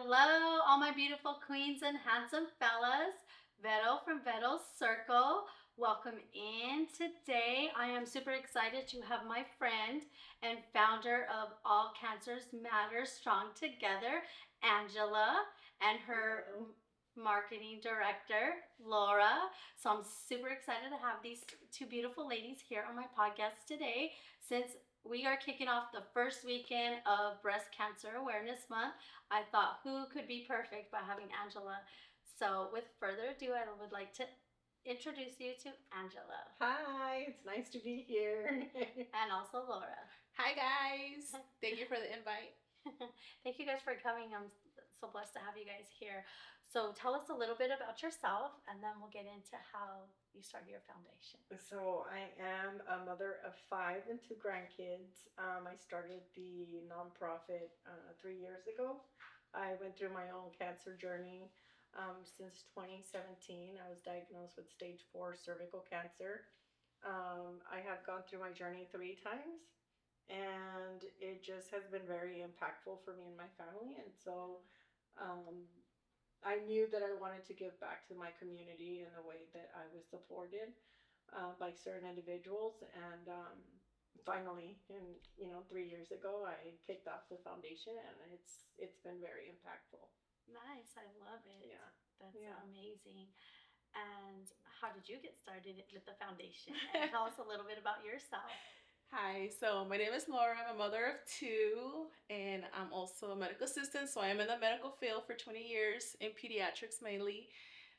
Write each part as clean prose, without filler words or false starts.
Hello, all my beautiful queens and handsome fellas. Vero from Vero's Circle. Welcome in today. I am super excited to have my friend and founder of All Cancers Matter Strong Together, Angela, and her marketing director, Laura. So I'm super excited to have these two beautiful ladies here on my podcast today since we are kicking off the first weekend of Breast Cancer Awareness Month. I thought who could be perfect by having Angela. So, with further ado, I would like to introduce you to Angela. Hi, it's nice to be here. And also Laura. Hi guys. Thank you for the invite. Thank you guys for coming. I'm so blessed to have you guys here. So, tell us a little bit about yourself, and then we'll get into how you started your foundation. So, I am a mother of five and two grandkids. I started the nonprofit 3 years ago. I went through my own cancer journey since 2017. I was diagnosed with stage 4 cervical cancer. I have gone through my journey 3 times, and it just has been very impactful for me and my family. And so, um, I knew that I wanted to give back to my community in the way that I was supported by certain individuals. And finally, in 3 years ago, I kicked off the foundation, and it's been very impactful. Nice, I love it. Yeah, That's yeah. amazing. And how did you get started with the foundation? And tell us a little bit about yourself. Hi, so my name is Laura. I'm a mother of two, and I'm also a medical assistant. So I'm in the medical field for 20 years in pediatrics mainly.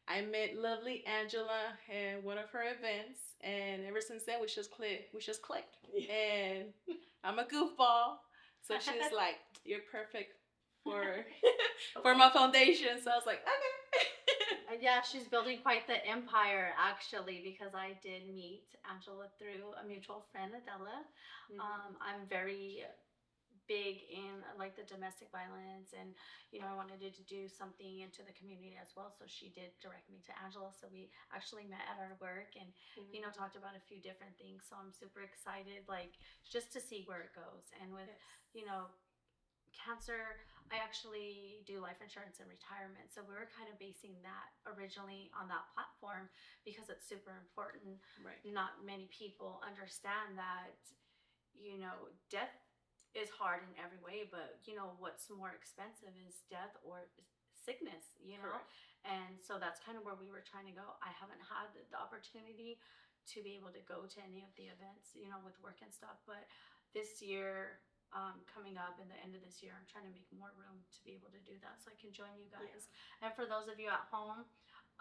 I met lovely Angela at one of her events, and ever since then we just clicked. We just clicked, and I'm a goofball, so she's like, "You're perfect for for my foundation." So I was like, "Okay." Yeah, she's building quite the empire actually because I did meet Angela through a mutual friend, Adela. I'm very big in like the domestic violence and I wanted to do something into the community as well, so she did direct me to Angela. So we actually met at our work and talked about a few different things. So I'm super excited, like, just to see where it goes. And with Yes. cancer, I actually do life insurance and retirement. So we were kind of basing that originally on that platform because it's super important. Right. Not many people understand that, death is hard in every way, but what's more expensive is death or sickness. Correct. And so that's kind of where we were trying to go. I haven't had the opportunity to be able to go to any of the events, with work and stuff, but this year, coming up in the end of this year, I'm trying to make more room to be able to do that so I can join you guys. Yeah. And for those of you at home,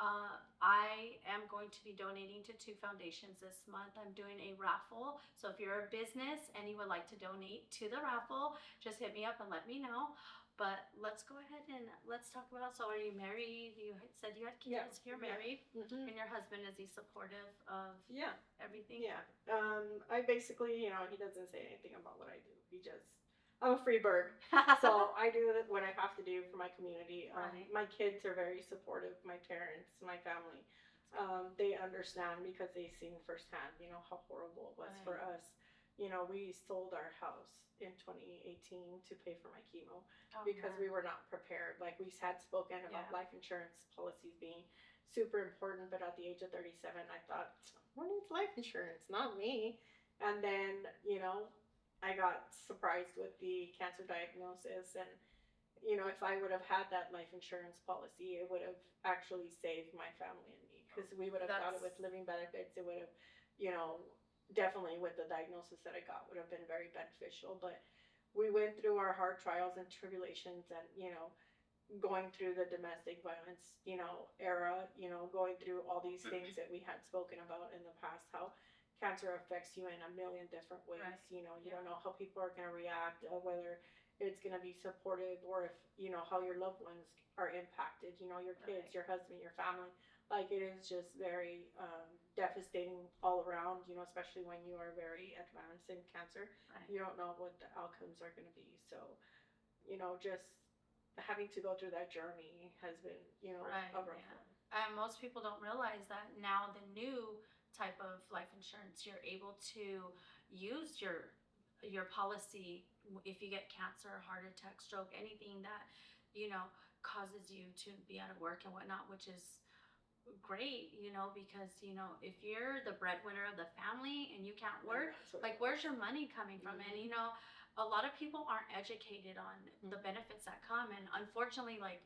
I am going to be donating to two foundations this month. I'm doing a raffle. So if you're a business and you would like to donate to the raffle, just hit me up and let me know. But let's go ahead and let's talk about, so are you married? You said you had kids. Yeah. You're married. Mm-hmm. And your husband, is he supportive of everything? Yeah. I basically, he doesn't say anything about what I do. I'm a free bird. So I do what I have to do for my community. Right. My kids are very supportive, my parents, my family. They understand because they've seen firsthand, how horrible it was for us. We sold our house in 2018 to pay for my chemo because we were not prepared. Like, we had spoken about life insurance policies being super important, but at the age of 37, I thought, who needs life insurance? Not me. And then, I got surprised with the cancer diagnosis. And, if I would have had that life insurance policy, it would have actually saved my family and me, because we would have got it with living benefits. It would have, definitely with the diagnosis that I got, would have been very beneficial. But we went through our hard trials and tribulations, and, going through the domestic violence, era, going through all these things that we had spoken about in the past, how cancer affects you in a million different ways. Right. You don't know how people are going to react, whether it's going to be supportive, or if, how your loved ones are impacted, your kids, Right. your husband, your family. Like, it is just very devastating all around, especially when you are very advanced in cancer. Right. You don't know what the outcomes are going to be. So, just having to go through that journey has been, Right, a rough one. And most people don't realize that now the new type of life insurance, you're able to use your policy if you get cancer, heart attack, stroke, anything that you know, causes you to be out of work and whatnot, which is great, because if you're the breadwinner of the family and you can't work, like where's your money coming from? And a lot of people aren't educated on the benefits that come, and unfortunately, like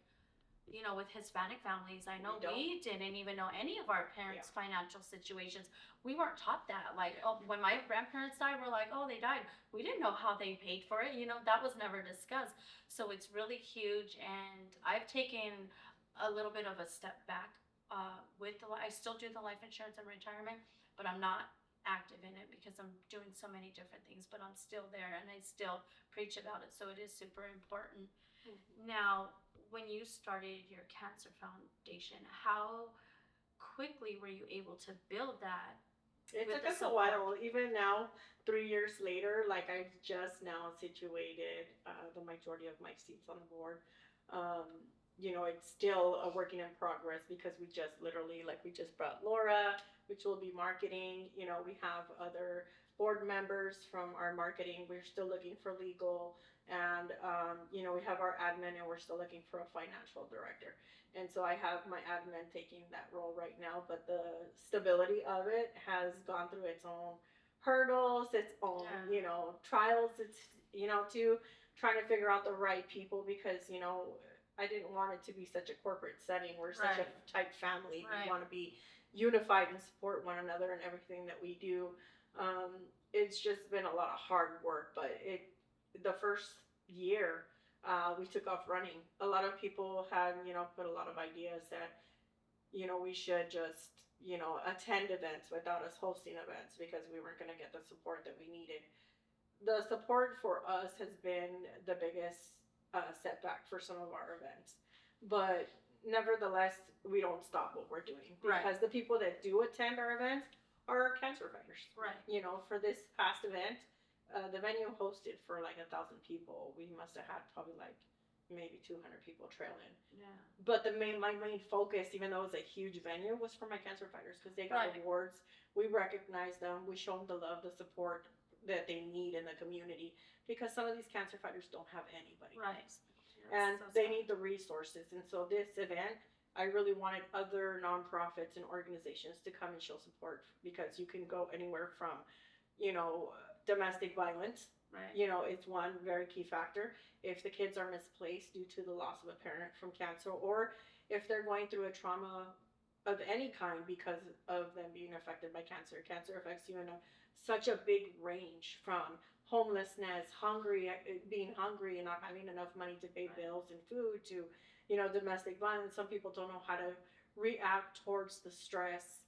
with Hispanic families, I know we didn't even know any of our parents' financial situations. We weren't taught that. Like, oh, when my grandparents died, we're like, oh, they died. We didn't know how they paid for it. That was never discussed. So it's really huge. And I've taken a little bit of a step back I still do the life insurance and retirement, but I'm not active in it because I'm doing so many different things, but I'm still there and I still preach about it. So it is super important. Mm-hmm. Now, when you started your cancer foundation, how quickly were you able to build that? It took us a while. Even now, 3 years later, like I've just now situated the majority of my seats on the board. Um, it's still a working in progress because we just literally, like, we just brought Laura, which will be marketing. We have other board members from our marketing. We're still looking for legal. And, we have our admin, and we're still looking for a financial director. And so I have my admin taking that role right now, but the stability of it has gone through its own hurdles, its own, trials. It's, to trying to figure out the right people because, I didn't want it to be such a corporate setting. We're such a tight family. We want to be unified and support one another in everything that we do. It's just been a lot of hard work, but the first year, we took off running. A lot of people had, put a lot of ideas that, we should just, attend events without us hosting events because we weren't going to get the support that we needed. The support for us has been the biggest setback for some of our events. But nevertheless, we don't stop what we're doing because the people that do attend our events are cancer fighters. Right. For this past event, the venue hosted for like 1,000 people. We must have had probably like maybe 200 people trail in. Yeah. But my main focus, even though it was a huge venue, was for my cancer fighters because they got awards. We recognize them. We show them the love, the support that they need in the community because some of these cancer fighters don't have anybody. Right. And they need the resources. And so this event, I really wanted other nonprofits and organizations to come and show support because you can go anywhere from, domestic violence. Right. It's one very key factor. If the kids are misplaced due to the loss of a parent from cancer, or if they're going through a trauma of any kind because of them being affected by cancer. Cancer affects you in such a big range from homelessness, being hungry and not having enough money to pay bills and food to, domestic violence. Some people don't know how to react towards the stress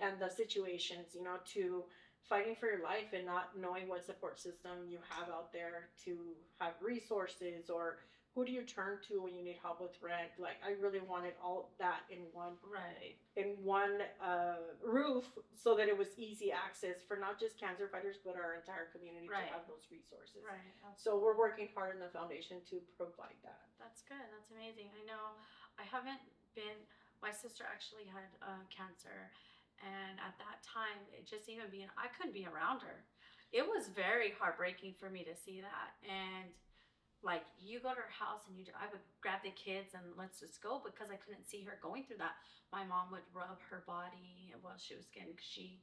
and the situations, to fighting for your life and not knowing what support system you have out there to have resources, or who do you turn to when you need help with rent. Like, I really wanted all that in one roof so that it was easy access for not just cancer fighters but our entire community to have those resources. So we're working hard in the foundation to provide that. That's good. That's amazing. I know I haven't been, my sister actually had cancer. And at that time, it just even being, I couldn't be around her. It was very heartbreaking for me to see that. And like, you go to her house and I would grab the kids and let's just go because I couldn't see her going through that. My mom would rub her body while she was she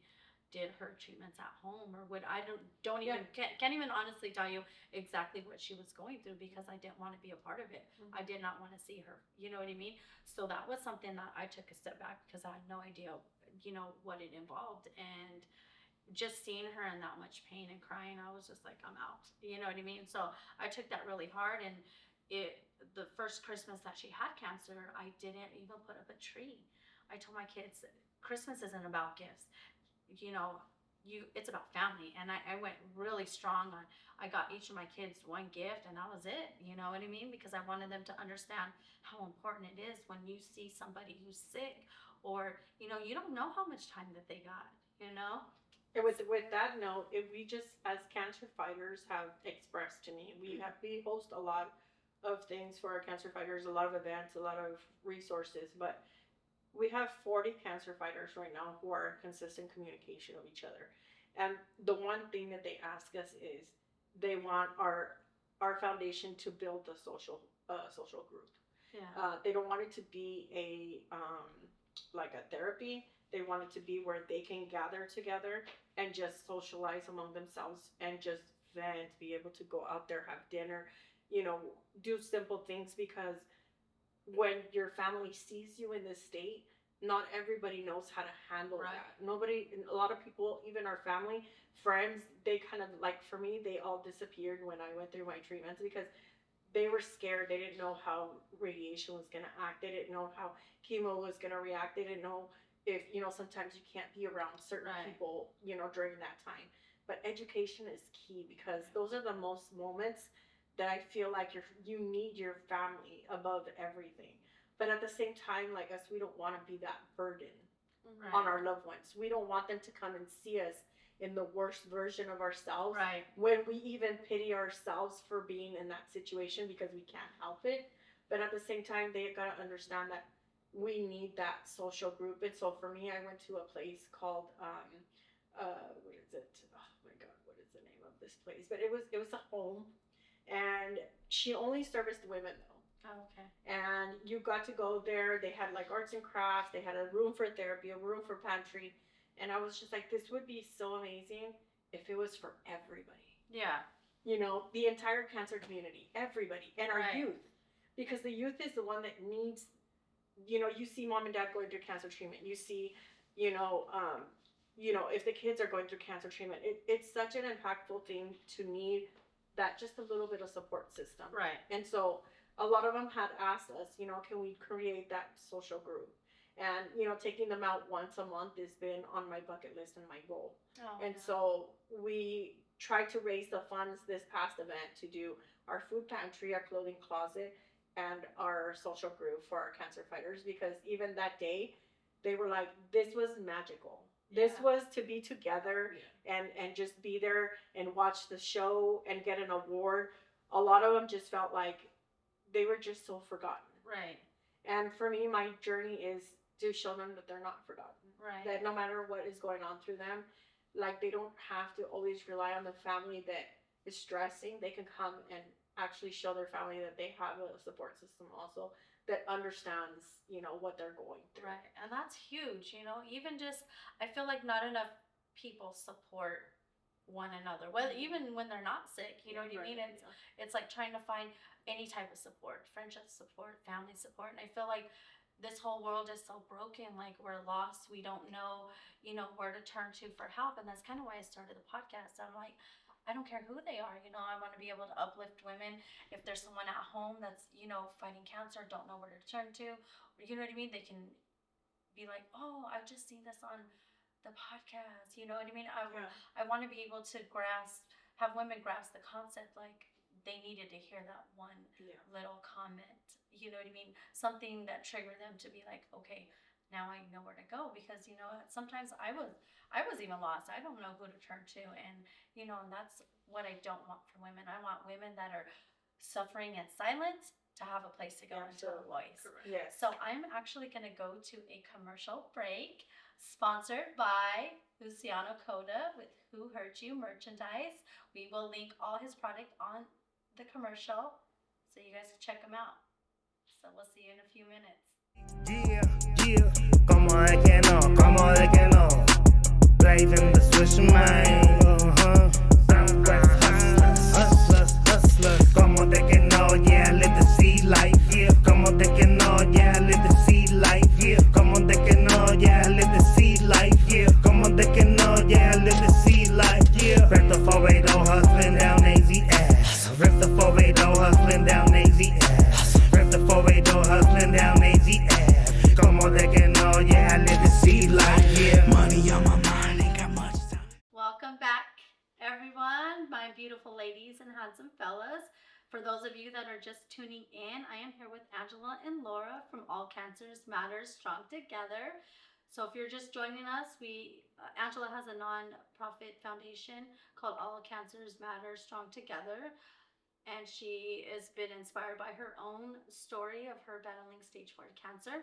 did her treatments at home, or can't even honestly tell you exactly what she was going through because I didn't want to be a part of it. Mm-hmm. I did not want to see her. You know what I mean? So that was something that I took a step back because I had no idea, what it involved. And just seeing her in that much pain and crying, I was just like, I'm out. You know what I mean? So I took that really hard. And the first Christmas that she had cancer, I didn't even put up a tree. I told my kids, Christmas isn't about gifts. It's about family. And I went really strong on, I got each of my kids one gift and that was it. You know what I mean? Because I wanted them to understand how important it is when you see somebody who's sick, or, you don't know how much time that they got, And with that note, if we just, as cancer fighters, have expressed to me, we host a lot of things for our cancer fighters, a lot of events, a lot of resources, but we have 40 cancer fighters right now who are in consistent communication with each other. And the one thing that they ask us is they want our foundation to build a social group. Yeah. They don't want it to be a like a therapy. They want it to be where they can gather together and just socialize among themselves and just vent, be able to go out there, have dinner, you know, do simple things because when your family sees you in this state, not everybody knows how to handle that. Nobody, a lot of people, even our family, friends, they kind of like for me, they all disappeared when I went through my treatments because they were scared. They didn't know how radiation was going to act. They didn't know how chemo was going to react. They didn't know if, sometimes you can't be around certain people, during that time. But education is key because those are the most moments that I feel like you need your family above everything. But at the same time, like us, we don't want to be that burden on our loved ones. We don't want them to come and see us in the worst version of ourselves. Right. When we even pity ourselves for being in that situation because we can't help it. But at the same time, they gotta understand that we need that social group. And so for me, I went to a place called what is it? Oh my god, what is the name of this place? But it was a home, and she only serviced women though. Oh, okay. And you got to go there. They had like arts and crafts. They had a room for therapy, a room for pantry, and I was just like, this would be so amazing if it was for everybody. Yeah. The entire cancer community, everybody, and our youth, because the youth is the one that needs. You see mom and dad going through cancer treatment. You see, if the kids are going through cancer treatment, it's such an impactful thing to need that just a little bit of support system. Right. And so a lot of them had asked us, can we create that social group? And, taking them out once a month has been on my bucket list and my goal. Oh, and so we tried to raise the funds this past event to do our food pantry, our clothing closet, and our social group for our cancer fighters because even that day, they were like, this was magical. This was to be together and just be there and watch the show and get an award. A lot of them just felt like they were just so forgotten. Right. And for me, my journey is to show them that they're not forgotten. Right. That no matter what is going on through them, like they don't have to always rely on the family that is stressing. They can come and actually show their family that they have a support system also that understands, what they're going through. Right. And that's huge, even just, I feel like not enough people support one another. Well, even when they're not sick, you know what I mean? It's like trying to find any type of support, friendship support, family support. And I feel like this whole world is so broken. Like we're lost. We don't know, where to turn to for help. And that's kind of why I started the podcast. I'm like, I don't care who they are. I want to be able to uplift women. If there's someone at home that's, fighting cancer, don't know where to turn to, you know what I mean? They can be like, oh, I've just seen this on the podcast. You know what I mean? I want to be able to have women grasp the concept like they needed to hear that one little comment. You know what I mean? Something that triggered them to be like, okay, now I know where to go because sometimes I was even lost. I don't know who to turn to, and and that's what I don't want for women. I want women that are suffering in silence to have a place to go and to a voice. Yes. So I'm actually going to go to a commercial break sponsored by Luciano Coda with Who Hurt You merchandise. We will link all his product on the commercial so you guys can check him out. So we'll see you in a few minutes. Como de que no, como de que no. Blazing the Swiss mind. Southwest hustlers. Como de que no, yeah, live the sea life. Yeah, como de que no, yeah, live the sea life. Yeah, como de que no, yeah, live the sea life. Yeah, como de que no, yeah, live the sea life. Yeah, rip the 480 hustling down AZS. Rip the 480 hustling down AZS. Rip the 480 hustling down AZS. Como de que no, yeah, live the sea life. Yeah, money on my mind, ain't got much time. Welcome back, everyone, my beautiful ladies and handsome fellas. For those of you that are just tuning in, I am here with Angela and Laura from All Cancers Matters Strong Together. So if you're just joining us, Angela has a non-profit foundation called All Cancers Matters Strong Together. And she has been inspired by her own story of her battling stage 4 cancer.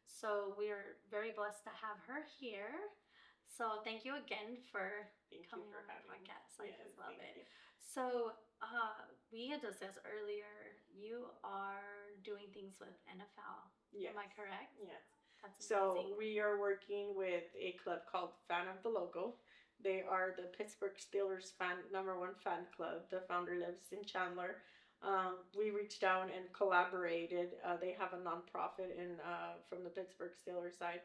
So we are very blessed to have her here. So thank you again for coming on our podcast. I just love it. So, we had discussed earlier, you are doing things with NFL. Yes. Am I correct? Yes. That's So amazing. we are working with a club called Fan of the Logo. They are the Pittsburgh Steelers #1 fan club. The founder lives in Chandler. We reached out and collaborated. They have a nonprofit from the Pittsburgh Steelers side.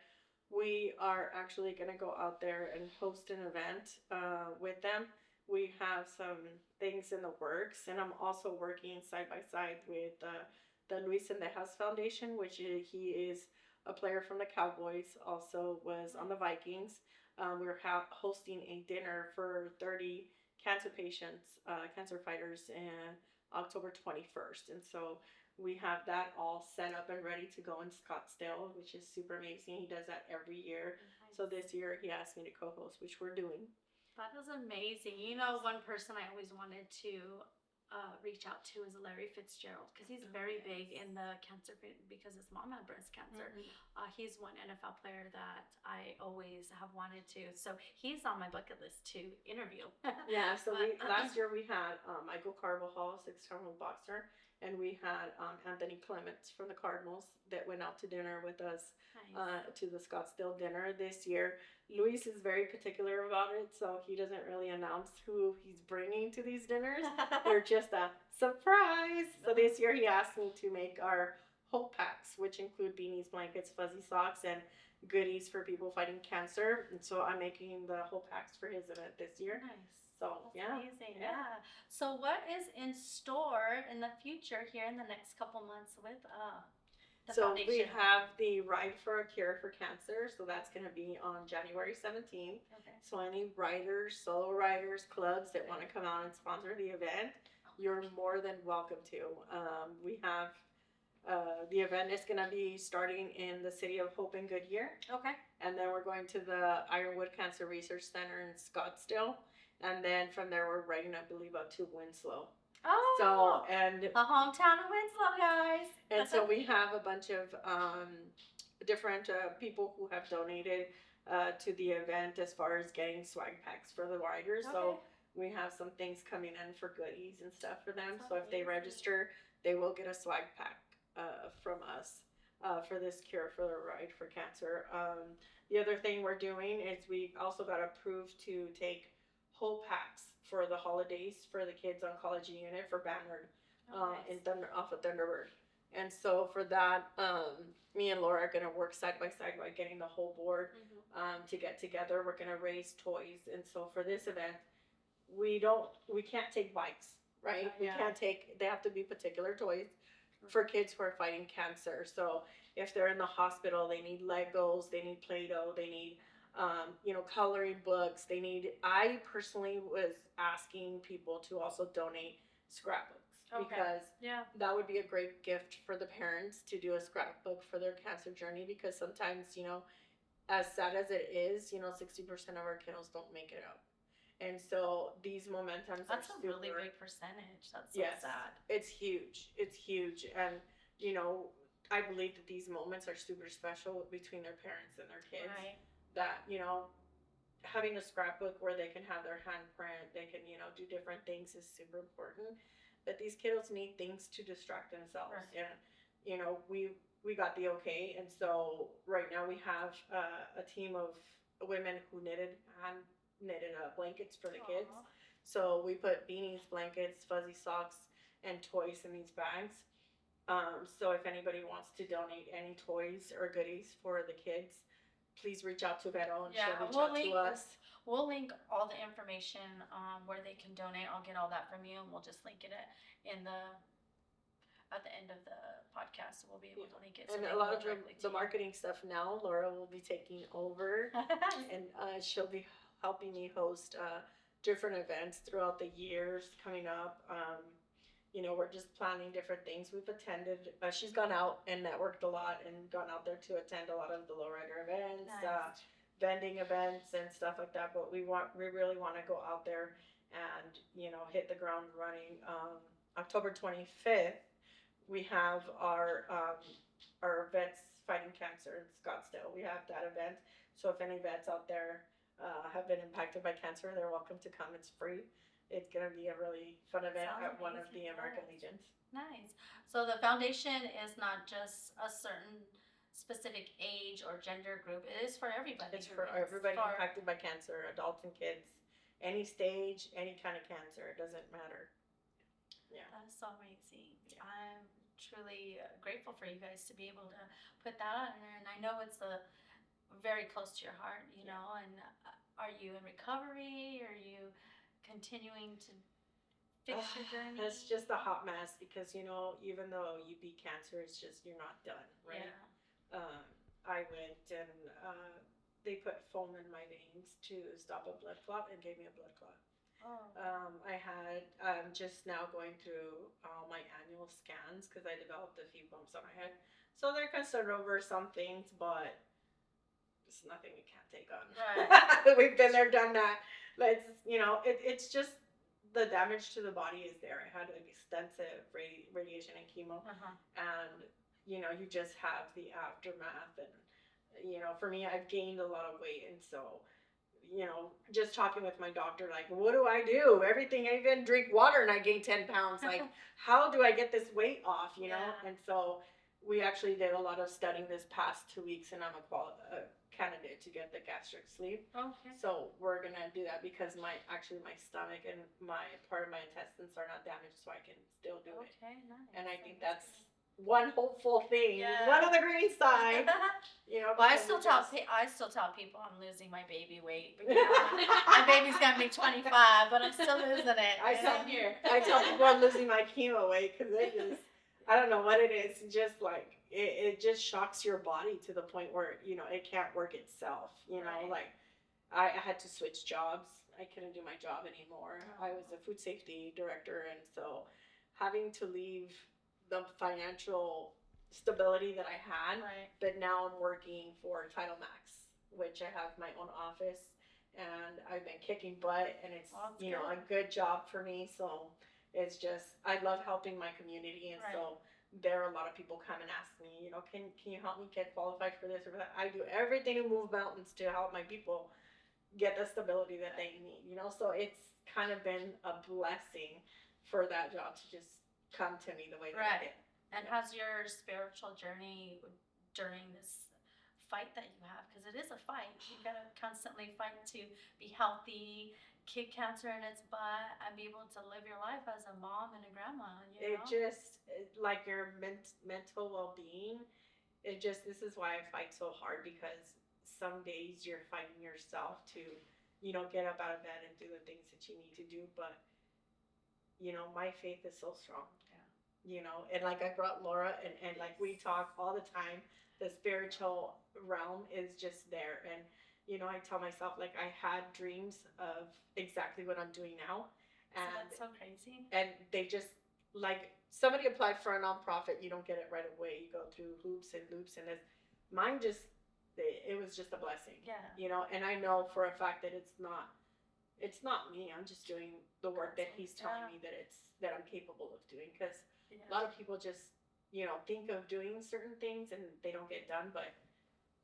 We are actually going to go out there and host an event with them. We have some things in the works, and I'm also working side by side with the Luis Sendejas Foundation, which he is a player from the Cowboys, also was on the Vikings. We're hosting a dinner for 30 cancer patients, cancer fighters, in October 21st. And so we have that all set up and ready to go in Scottsdale, which is super amazing. He does that every year. Nice. So this year he asked me to co-host, which we're doing. That is amazing. You know, one person I always wanted to reach out to is Larry Fitzgerald because he's very big in the cancer because his mom had breast cancer. He's one NFL player that I always have wanted to. So he's on my bucket list to interview. Yeah, so last year we had Michael Carvajal, 6-time world boxer, and we had Anthony Clements from the Cardinals that went out to dinner with us to the Scottsdale dinner this year. Luis is very particular about it, so he doesn't really announce who he's bringing to these dinners. They're just a surprise. So this year he asked me to make our hope packs, which include beanies, blankets, fuzzy socks, and goodies for people fighting cancer. And so I'm making the hope packs for his event this year. Nice. So That's amazing. Yeah. So what is in store in the future here in the next couple months with the So foundation? we have the Ride for a Cure for Cancer. So that's going to be on January 17th. Okay. So any riders, solo riders, clubs that want to come out and sponsor the event, you're more than welcome to. We have the event is going to be starting in the city of Hope and Goodyear. Okay. And then we're going to the Ironwood Cancer Research Center in Scottsdale. And then from there, we're riding, I believe, up to Winslow. Oh. So, and the hometown of Winslow, guys. And so we have a bunch of different people who have donated to the event as far as getting swag packs for the riders. Okay. So we have some things coming in for goodies and stuff for them. That's so if they amazing. register, they will get a swag pack from us for this cure for the Ride for Cancer. The other thing we're doing is we also got approved to take whole packs for the holidays for the kids oncology unit for Bannard off of Thunderbird. And so for that, me and Laura are going to work side by side by getting the whole board to get together. We're going to raise toys. And so for this event, we can't take bikes, right? Yeah. We can't take, they have to be particular toys for kids who are fighting cancer. So if they're in the hospital, they need Legos, they need Play-Doh, they need coloring books. I personally was asking people to also donate scrapbooks because that would be a great gift for the parents to do a scrapbook for their cancer journey because sometimes, as sad as it is, 60% of our kiddos don't make it out. And so these momentums That's are a really big percentage. That's so sad. It's huge. It's huge. And, I believe that these moments are super special between their parents and their kids. Right. That, having a scrapbook where they can have their handprint, they can, do different things is super important. But these kiddos need things to distract themselves. Right. And, we got the okay. And so right now we have a team of women who knitted blankets for the kids. So we put beanies, blankets, fuzzy socks, and toys in these bags. So if anybody wants to donate any toys or goodies for the kids, please reach out to Vero and she'll reach out to us. We'll link all the information where they can donate. I'll get all that from you, and we'll just link it at the end of the podcast. We'll be able to link it. And a lot of the marketing stuff now, Laura will be taking over, and she'll be helping me host different events throughout the years coming up. We're just planning different things. We've attended, she's gone out and networked a lot and gone out there to attend a lot of the lowrider events, vending events and stuff like that. But we really want to go out there and, hit the ground running. October 25th, we have our vets fighting cancer in Scottsdale. We have that event. So if any vets out there have been impacted by cancer, they're welcome to come. It's free. it's gonna be a really fun event Sounds at one of amazing, the American yes. Legions. Nice. So the foundation is not just a certain specific age or gender group. It is for everybody. It's for everybody impacted by cancer, adults and kids, any stage, any kind of cancer. It doesn't matter. Yeah. That is so amazing. I'm truly grateful for you guys to be able to put that on there, and I know it's very close to your heart, you know. And are you in recovery? Are you continuing to fix your journey? It's just a hot mess because even though you beat cancer, it's just you're not done, right? Yeah. I went and they put foam in my veins to stop a blood clot and gave me a blood clot. Oh. I'm just now going through my annual scans because I developed a few bumps on my head. So they're concerned over some things, but it's nothing we can't take on. Right. We've been there, done that. It's just the damage to the body is there. I had extensive radiation and chemo, and you just have the aftermath. And for me, I've gained a lot of weight, and so just talking with my doctor, like, what do I do? Everything, I even drink water and I gain 10 pounds. Like, how do I get this weight off, Yeah. And so we actually did a lot of studying this past 2 weeks, and I'm a candidate to get the gastric sleeve. Okay. So we're going to do that because my stomach and my part of my intestines are not damaged, so I can still do it. Okay, nice. And I think that's one hopeful thing. Yeah. One on the green side. Well, I still tell people I'm losing my baby weight. My baby's gonna be 25, but I'm still losing it. I tell people I'm losing my chemo weight because I don't know what it is. Just like it just shocks your body to the point where it can't work itself. Right. Like I had to switch jobs. I couldn't do my job anymore. I was a food safety director, and so having to leave the financial stability that I had, Right. but now I'm working for Title Max, which I have my own office, and I've been kicking butt, and it's a good job for me. So it's just I love helping my community, and so there are a lot of people come and ask me, can you help me get qualified for this or that? I do everything to move mountains to help my people get the stability that they need. So it's kind of been a blessing for that job to just come to me the way that it did. And how's your spiritual journey during this fight that you have? Because it is a fight. You gotta constantly fight to be healthy, kick cancer in its butt, and be able to live your life as a mom and a grandma. It just like your mental well-being. This is why I fight so hard, because some days you're fighting yourself to get up out of bed and do the things that you need to do, but my faith is so strong. And like I brought Laura, and like we talk all the time, the spiritual realm is just there. And I tell myself, like, I had dreams of exactly what I'm doing now, and that's so crazy. And they just, like, somebody applied for a nonprofit, you don't get it right away, you go through hoops and loops, and mine just, it was just a blessing. And I know for a fact that it's not me. I'm just doing the work that he's telling me that I'm capable of doing, because a lot of people just think of doing certain things and they don't get done. But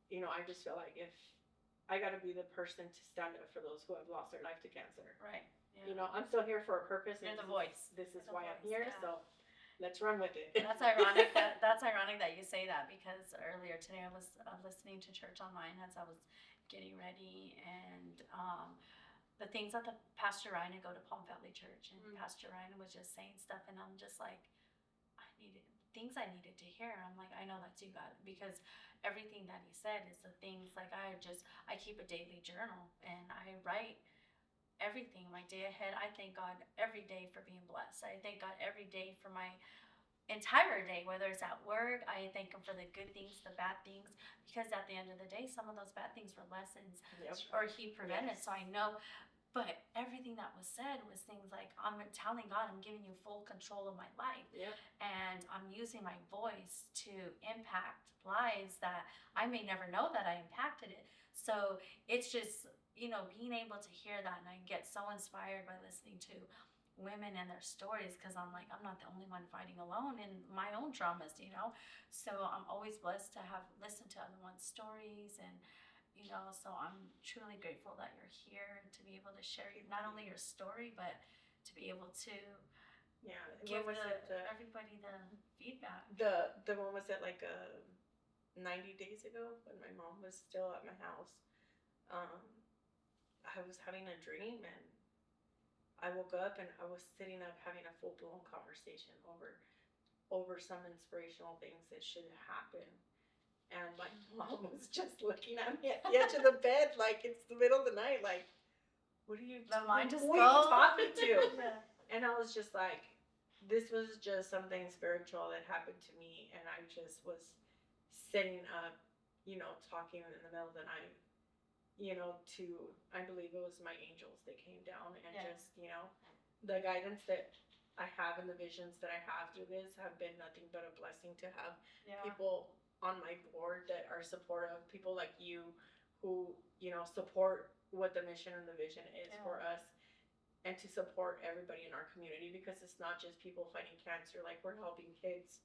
I just feel like if I got to be the person to stand up for those who have lost their life to cancer. Right. I'm still here for a purpose. You're the voice. This is why I'm here. So let's run with it. That's ironic. That's ironic that you say that, because earlier today I was listening to church online as I was getting ready, and the things that the Pastor Ryan, I go to Palm Valley Church, and Pastor Ryan was just saying stuff, and I'm just like, I needed to hear. I'm like, I know that's you, God, because everything that he said is the things, like, I keep a daily journal, and I write everything, my day ahead. I thank God every day for being blessed. I thank God every day for my entire day, whether it's at work. I thank him for the good things, the bad things, because at the end of the day, some of those bad things were lessons, or he prevented. So I know. But everything that was said was things like, I'm telling God, I'm giving you full control of my life. And I'm using my voice to impact lives that I may never know that I impacted it. So it's just, being able to hear that, and I get so inspired by listening to women and their stories, because I'm like, I'm not the only one fighting alone in my own traumas, So I'm always blessed to have listened to other one's stories, and so I'm truly grateful that you're here to be able to share not only your story, but to be able to Yeah. give What was it? everybody the feedback. The one was it like 90 days ago when my mom was still at my house. Um, I was having a dream and I woke up and I was sitting up having a full blown conversation over some inspirational things that should happen. And my mom was just looking at me at the edge of the bed like it's the middle of the night, like, what are you The mind just who are you goes. talking to? Yeah. And I was just like, this was just something spiritual that happened to me, and I just was sitting up, talking in the middle of the night, to, I believe it was my angels that came down and Yeah. just, the guidance that I have and the visions that I have through this have been nothing but a blessing to have Yeah. people on my board that are supportive, people like you who, support what the mission and the vision is Yeah. for us, and to support everybody in our community, because it's not just people fighting cancer. Like, we're helping kids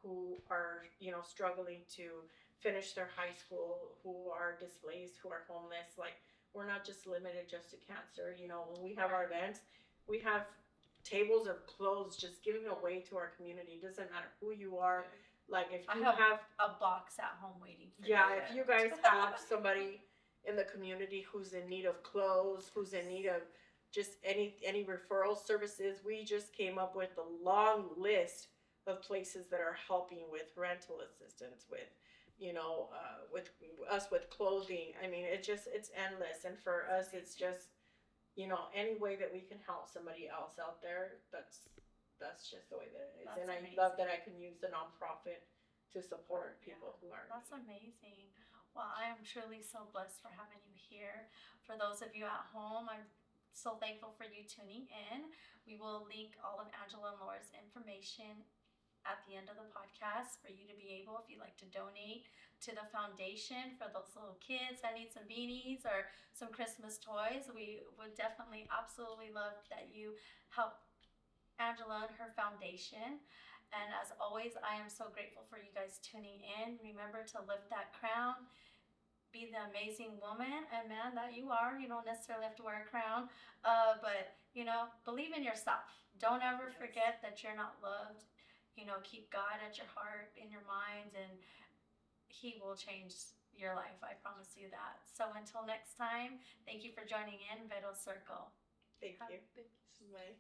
who are, struggling to finish their high school, who are displaced, who are homeless. Like, we're not just limited just to cancer. When we have our events, we have tables of clothes just giving away to our community. It doesn't matter who you are. Like, if I you have have a box at home waiting for yeah, you. if you guys have somebody in the community who's in need of clothes, who's in need of just any referral services, we just came up with a long list of places that are helping with rental assistance, with with us with clothing. I mean, it's endless, and for us, it's just any way that we can help somebody else out there. That's just the way that it is, That's and I amazing. love that I can use the nonprofit to support people who are. That's amazing. Well, I am truly so blessed for having you here. For those of you at home, I'm so thankful for you tuning in. We will link all of Angela and Laura's information at the end of the podcast for you to be able, if you'd like to donate to the foundation for those little kids that need some beanies or some Christmas toys. We would definitely absolutely love that you help Angela and her foundation. And as always, I am so grateful for you guys tuning in. Remember to lift that crown, be the amazing woman and man that you are. You don't necessarily have to wear a crown, but believe in yourself. Don't ever Yes. forget that you're not loved. Keep God at your heart, in your mind, and He will change your life. I promise you that. So until next time, thank you for joining in Vero's Circle. Thank you. Thank you. Bye.